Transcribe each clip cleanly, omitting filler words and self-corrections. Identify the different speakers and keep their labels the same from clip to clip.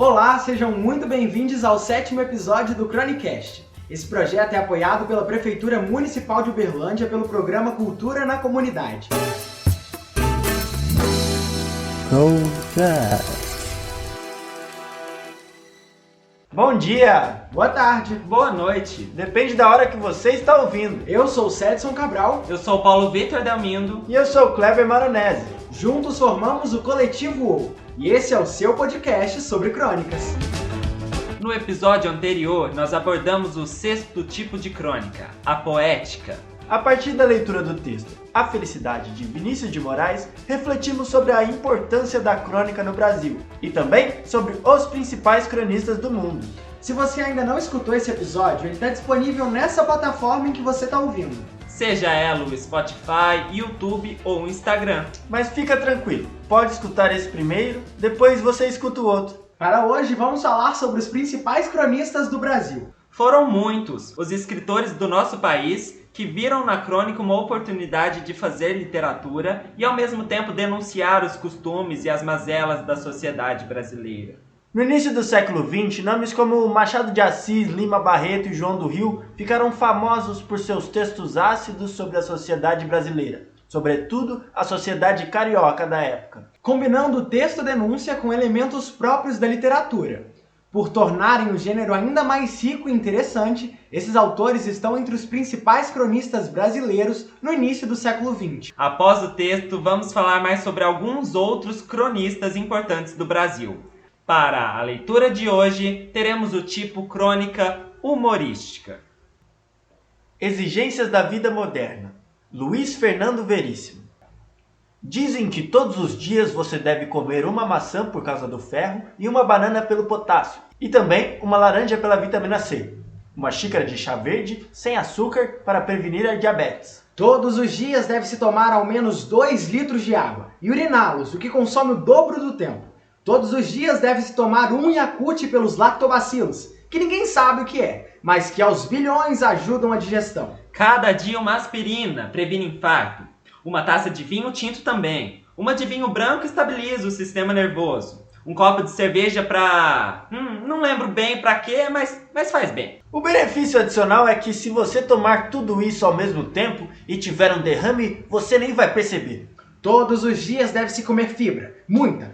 Speaker 1: Olá, sejam muito bem-vindos ao 7º episódio do Cronicast. Esse projeto é apoiado pela Prefeitura Municipal de Uberlândia pelo programa Cultura na Comunidade.
Speaker 2: Bom dia,
Speaker 1: boa tarde,
Speaker 3: boa noite.
Speaker 2: Depende da hora que você está ouvindo.
Speaker 1: Eu sou o Cedson Cabral.
Speaker 3: Eu sou o Paulo Vitor Delmindo.
Speaker 2: E eu sou o Kleber Maronese.
Speaker 1: Juntos formamos o Coletivo UOL. E esse é o seu podcast sobre crônicas.
Speaker 3: No episódio anterior, nós abordamos o 6º tipo de crônica, a poética.
Speaker 2: A partir da leitura do texto A Felicidade, de Vinícius de Moraes, refletimos sobre a importância da crônica no Brasil e também sobre os principais cronistas do mundo.
Speaker 1: Se você ainda não escutou esse episódio, ele está disponível nessa plataforma em que você está ouvindo.
Speaker 3: Seja ela o Spotify, YouTube ou o Instagram.
Speaker 2: Mas fica tranquilo, pode escutar esse primeiro, depois você escuta o outro.
Speaker 1: Para hoje, vamos falar sobre os principais cronistas do Brasil.
Speaker 3: Foram muitos os escritores do nosso país que viram na crônica uma oportunidade de fazer literatura e ao mesmo tempo denunciar os costumes e as mazelas da sociedade brasileira.
Speaker 2: No início do século XX, nomes como Machado de Assis, Lima Barreto e João do Rio ficaram famosos por seus textos ácidos sobre a sociedade brasileira, sobretudo a sociedade carioca da época.
Speaker 1: Combinando o texto-denúncia com elementos próprios da literatura. Por tornarem o gênero ainda mais rico e interessante, esses autores estão entre os principais cronistas brasileiros no início do século XX.
Speaker 3: Após o texto, vamos falar mais sobre alguns outros cronistas importantes do Brasil. Para a leitura de hoje, teremos o tipo crônica humorística.
Speaker 2: Exigências da vida moderna. Luiz Fernando Veríssimo. Dizem que todos os dias você deve comer uma maçã por causa do ferro e uma banana pelo potássio, e também uma laranja pela vitamina C. Uma xícara de chá verde sem açúcar para prevenir a diabetes.
Speaker 1: Todos os dias deve-se tomar ao menos 2 litros de água e uriná-los, o que consome o dobro do tempo. Todos os dias deve-se tomar um Yakult pelos lactobacilos, que ninguém sabe o que é, mas que aos bilhões ajudam a digestão.
Speaker 3: Cada dia uma aspirina previne infarto. Uma taça de vinho tinto também. Uma de vinho branco estabiliza o sistema nervoso. Um copo de cerveja pra... não lembro bem pra quê, mas faz bem.
Speaker 2: O benefício adicional é que se você tomar tudo isso ao mesmo tempo e tiver um derrame, você nem vai perceber.
Speaker 1: Todos os dias deve-se comer fibra.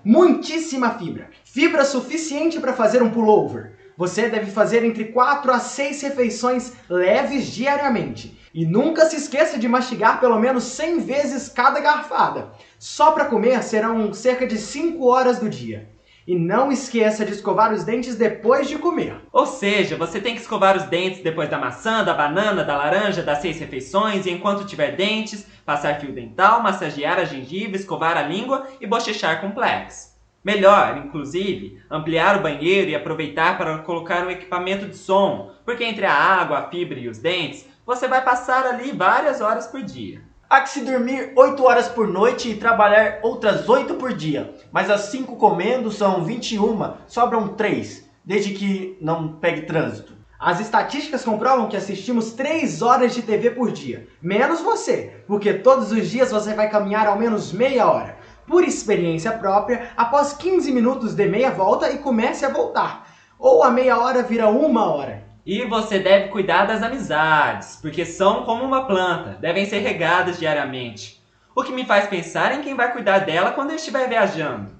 Speaker 1: Muitíssima fibra. Fibra suficiente para fazer um pullover. Você deve fazer entre 4 a 6 refeições leves diariamente. E nunca se esqueça de mastigar pelo menos 100 vezes cada garfada. Só para comer serão cerca de 5 horas do dia. E não esqueça de escovar os dentes depois de comer.
Speaker 3: Ou seja, você tem que escovar os dentes depois da maçã, da banana, da laranja, das 6 refeições, e enquanto tiver dentes, passar fio dental, massagear a gengiva, escovar a língua e bochechar com Plex. Melhor, inclusive, ampliar o banheiro e aproveitar para colocar um equipamento de som, porque entre a água, a fibra e os dentes, você vai passar ali várias horas por dia.
Speaker 2: Há que se dormir 8 horas por noite e trabalhar outras 8 por dia, mas as 5 comendo são 21, sobram 3, desde que não pegue trânsito.
Speaker 1: As estatísticas comprovam que assistimos 3 horas de TV por dia, menos você, porque todos os dias você vai caminhar ao menos meia hora. Por experiência própria, após 15 minutos dê meia volta e comece a voltar. Ou a meia hora vira 1 hora.
Speaker 3: E você deve cuidar das amizades, porque são como uma planta, devem ser regadas diariamente. O que me faz pensar em quem vai cuidar dela quando eu estiver viajando.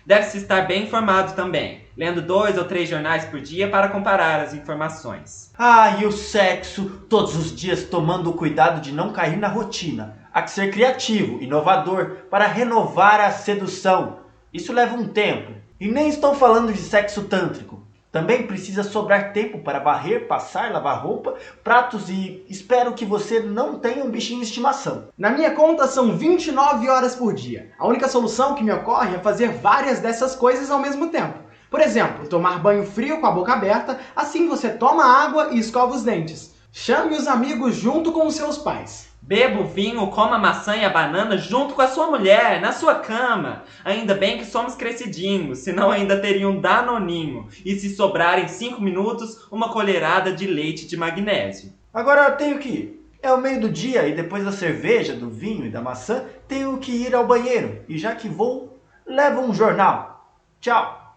Speaker 3: Deve-se estar bem informado também, lendo 2 ou 3 jornais por dia para comparar as informações.
Speaker 2: E o sexo, todos os dias tomando o cuidado de não cair na rotina. Há que ser criativo, inovador, para renovar a sedução. Isso leva um tempo. E nem estou falando de sexo tântrico. Também precisa sobrar tempo para varrer, passar, lavar roupa, pratos e espero que você não tenha um bichinho de estimação.
Speaker 1: Na minha conta são 29 horas por dia. A única solução que me ocorre é fazer várias dessas coisas ao mesmo tempo. Por exemplo, tomar banho frio com a boca aberta, assim você toma água e escova os dentes. Chame os amigos junto com os seus pais.
Speaker 3: Beba o vinho, coma a maçã e a banana junto com a sua mulher, na sua cama. Ainda bem que somos crescidinhos, senão ainda teria um danoninho. E se sobrar em 5 minutos, uma colherada de leite de magnésio.
Speaker 2: Agora eu tenho que ir. É o meio do dia e depois da cerveja, do vinho e da maçã, tenho que ir ao banheiro. E já que vou, levo um jornal. Tchau!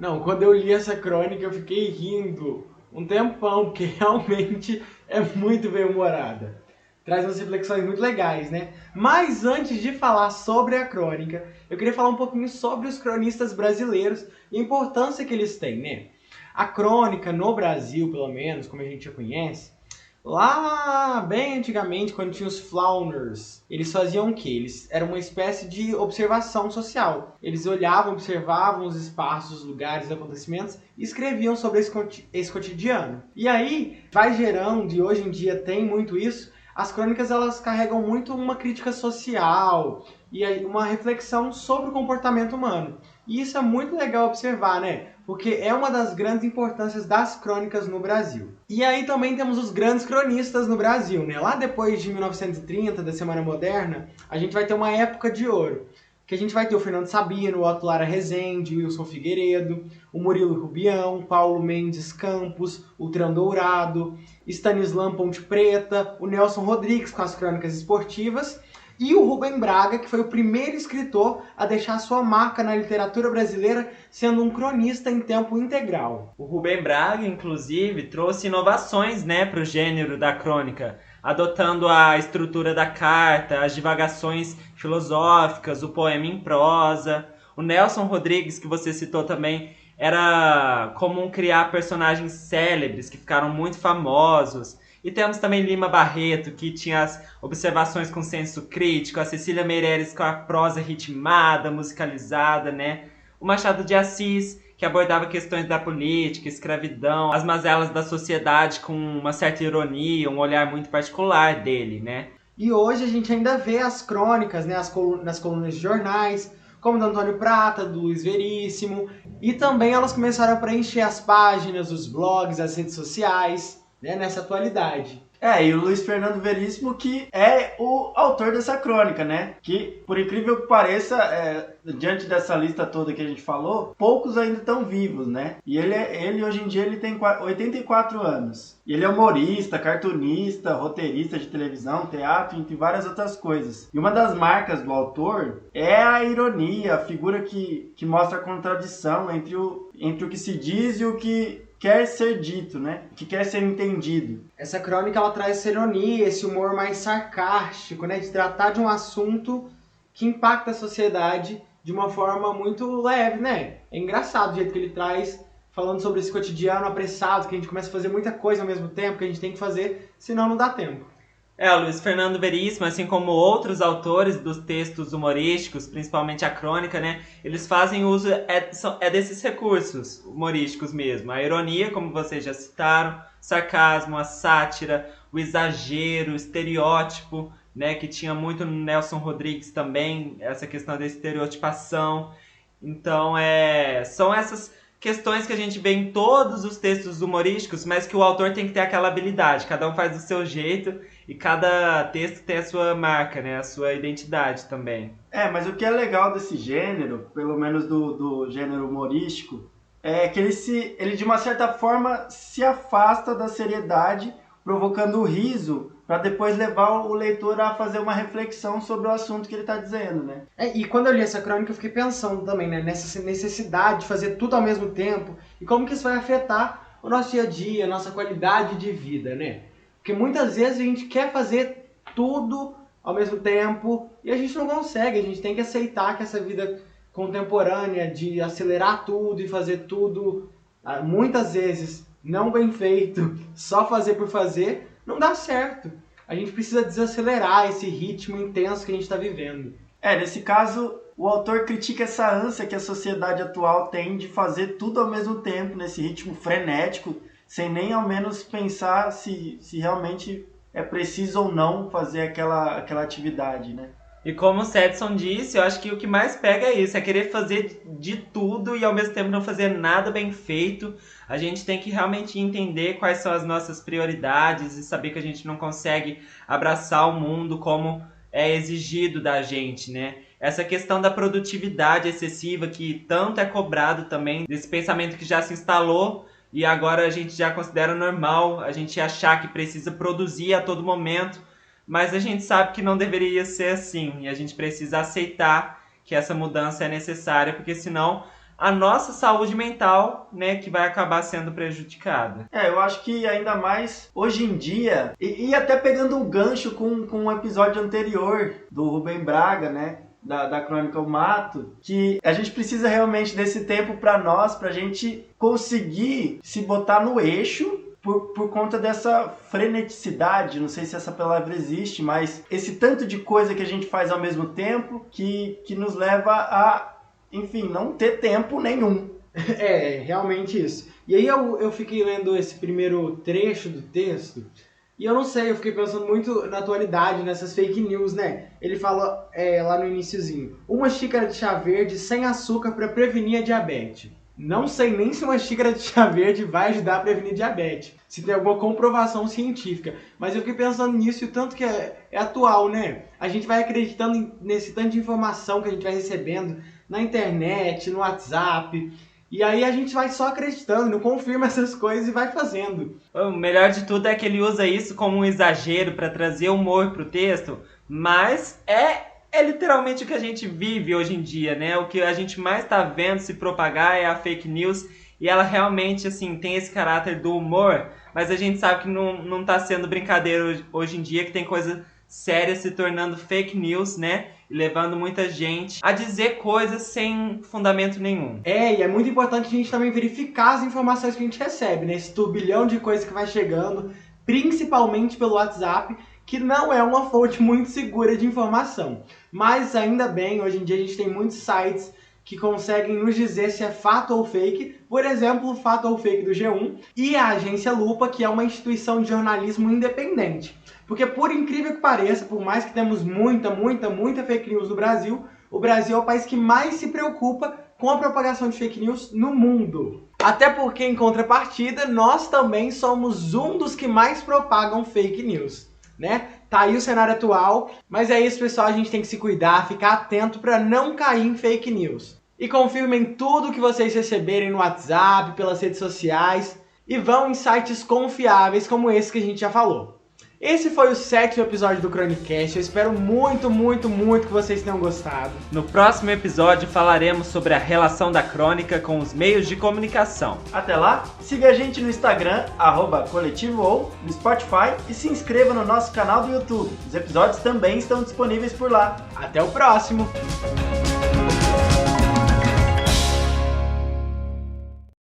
Speaker 1: Não, quando eu li essa crônica eu fiquei rindo um tempão, porque realmente é muito bem-humorada. Traz umas reflexões muito legais, né? Mas antes de falar sobre a crônica, eu queria falar um pouquinho sobre os cronistas brasileiros e a importância que eles têm, né? A crônica no Brasil, pelo menos, como a gente já conhece, lá bem antigamente, quando tinha os Flowners, eles faziam o quê? Eles eram uma espécie de observação social. Eles olhavam, observavam os espaços, os lugares, os acontecimentos e escreviam sobre esse cotidiano. E aí vai gerando, e hoje em dia tem muito isso, as crônicas elas carregam muito uma crítica social e uma reflexão sobre o comportamento humano. E isso é muito legal observar, né? Porque é uma das grandes importâncias das crônicas no Brasil. E aí também temos os grandes cronistas no Brasil, né? Lá depois de 1930, da Semana Moderna, a gente vai ter uma época de ouro. Que a gente vai ter o Fernando Sabino, o Otto Lara Rezende, o Wilson Figueiredo, o Murilo Rubião, Paulo Mendes Campos, o Trão Dourado, Stanislau Ponte Preta, o Nelson Rodrigues com as crônicas esportivas e o Rubem Braga, que foi o primeiro escritor a deixar sua marca na literatura brasileira sendo um cronista em tempo integral.
Speaker 3: O Rubem Braga, inclusive, trouxe inovações, né, para o gênero da crônica, adotando a estrutura da carta, as divagações filosóficas, o poema em prosa. O Nelson Rodrigues, que você citou também, era comum criar personagens célebres que ficaram muito famosos. E temos também Lima Barreto, que tinha as observações com senso crítico, a Cecília Meirelles com a prosa ritmada, musicalizada, né? O Machado de Assis, que abordava questões da política, escravidão, as mazelas da sociedade com uma certa ironia, um olhar muito particular dele, né?
Speaker 1: E hoje a gente ainda vê as crônicas, né, nas colunas de jornais, como do Antônio Prata, do Luiz Veríssimo, e também elas começaram a preencher as páginas, os blogs, as redes sociais, né, nessa atualidade.
Speaker 2: E o Luiz Fernando Veríssimo, que é o autor dessa crônica, né? Que, por incrível que pareça, diante dessa lista toda que a gente falou, poucos ainda estão vivos, né? E ele hoje em dia ele tem 84 anos. E ele é humorista, cartunista, roteirista de televisão, teatro, entre várias outras coisas. E uma das marcas do autor é a ironia, a figura que mostra a contradição entre o que se diz e o que quer ser dito, né? Que quer ser entendido.
Speaker 1: Essa crônica ela traz essa ironia, esse humor mais sarcástico, né? De tratar de um assunto que impacta a sociedade de uma forma muito leve, né? É engraçado o jeito que ele traz, falando sobre esse cotidiano apressado, que a gente começa a fazer muita coisa ao mesmo tempo, que a gente tem que fazer, senão não dá tempo.
Speaker 3: O Luiz Fernando Veríssimo, assim como outros autores dos textos humorísticos, principalmente a crônica, né? Eles fazem uso desses recursos humorísticos mesmo. A ironia, como vocês já citaram, o sarcasmo, a sátira, o exagero, o estereótipo, né? Que tinha muito no Nelson Rodrigues também, essa questão da estereotipação. Então, são essas questões que a gente vê em todos os textos humorísticos, mas que o autor tem que ter aquela habilidade. Cada um faz do seu jeito e cada texto tem a sua marca, né? A sua identidade também.
Speaker 2: Mas o que é legal desse gênero, pelo menos do gênero humorístico, é que ele de uma certa forma se afasta da seriedade, provocando o riso, para depois levar o leitor a fazer uma reflexão sobre o assunto que ele está dizendo, né?
Speaker 1: E quando eu li essa crônica eu fiquei pensando também, né, nessa necessidade de fazer tudo ao mesmo tempo e como que isso vai afetar o nosso dia a dia, a nossa qualidade de vida, né? Porque muitas vezes a gente quer fazer tudo ao mesmo tempo e a gente não consegue, a gente tem que aceitar que essa vida contemporânea de acelerar tudo e fazer tudo, muitas vezes não bem feito, só fazer por fazer, não dá certo. A gente precisa desacelerar esse ritmo intenso que a gente está vivendo.
Speaker 2: Nesse caso, o autor critica essa ânsia que a sociedade atual tem de fazer tudo ao mesmo tempo, nesse ritmo frenético, sem nem ao menos pensar se realmente é preciso ou não fazer aquela atividade, né?
Speaker 3: E como o Sedson disse, eu acho que o que mais pega é isso, é querer fazer de tudo e ao mesmo tempo não fazer nada bem feito. A gente tem que realmente entender quais são as nossas prioridades e saber que a gente não consegue abraçar o mundo como é exigido da gente, né? Essa questão da produtividade excessiva que tanto é cobrado também, desse pensamento que já se instalou e agora a gente já considera normal a gente achar que precisa produzir a todo momento. Mas a gente sabe que não deveria ser assim e a gente precisa aceitar que essa mudança é necessária, porque senão a nossa saúde mental, né, que vai acabar sendo prejudicada.
Speaker 2: Eu acho que ainda mais hoje em dia, e até pegando um gancho com um episódio anterior do Rubem Braga, né, da Crônica O Mato, que a gente precisa realmente desse tempo para nós, pra gente conseguir se botar no eixo por conta dessa freneticidade, não sei se essa palavra existe, mas esse tanto de coisa que a gente faz ao mesmo tempo que nos leva a, enfim, não ter tempo nenhum.
Speaker 1: Realmente isso. E aí eu fiquei lendo esse primeiro trecho do texto e eu não sei, eu fiquei pensando muito na atualidade, nessas fake news, né? Ele fala lá no iniciozinho, 1 xícara de chá verde sem açúcar para prevenir a diabetes. Não sei nem se 1 xícara de chá verde vai ajudar a prevenir diabetes, se tem alguma comprovação científica. Mas eu fiquei pensando nisso e o tanto que é atual, né? A gente vai acreditando nesse tanto de informação que a gente vai recebendo na internet, no WhatsApp. E aí a gente vai só acreditando, não confirma essas coisas e vai fazendo.
Speaker 3: O melhor de tudo é que ele usa isso como um exagero para trazer humor pro texto, mas é literalmente o que a gente vive hoje em dia, né? O que a gente mais está vendo se propagar é a fake news e ela realmente, assim, tem esse caráter do humor, mas a gente sabe que não tá sendo brincadeira hoje em dia, que tem coisa séria se tornando fake news, né? E levando muita gente a dizer coisas sem fundamento nenhum.
Speaker 1: E é muito importante a gente também verificar as informações que a gente recebe, né? Esse turbilhão de coisas que vai chegando, principalmente pelo WhatsApp, que não é uma fonte muito segura de informação. Mas ainda bem, hoje em dia a gente tem muitos sites que conseguem nos dizer se é fato ou fake. Por exemplo, o Fato ou Fake do G1 e a Agência Lupa, que é uma instituição de jornalismo independente. Porque por incrível que pareça, por mais que temos muita fake news no Brasil, o Brasil é o país que mais se preocupa com a propagação de fake news no mundo. Até porque, em contrapartida, nós também somos um dos que mais propagam fake news, né? Tá aí o cenário atual, mas é isso, pessoal, a gente tem que se cuidar, ficar atento para não cair em fake news. E confirmem tudo que vocês receberem no WhatsApp, pelas redes sociais, e vão em sites confiáveis como esse que a gente já falou. Esse foi o 7º episódio do Chronicast, eu espero muito que vocês tenham gostado.
Speaker 3: No próximo episódio falaremos sobre a relação da crônica com os meios de comunicação.
Speaker 2: Até lá, siga a gente no Instagram, @coletivo, no Spotify e se inscreva no nosso canal do YouTube. Os episódios também estão disponíveis por lá.
Speaker 1: Até o próximo!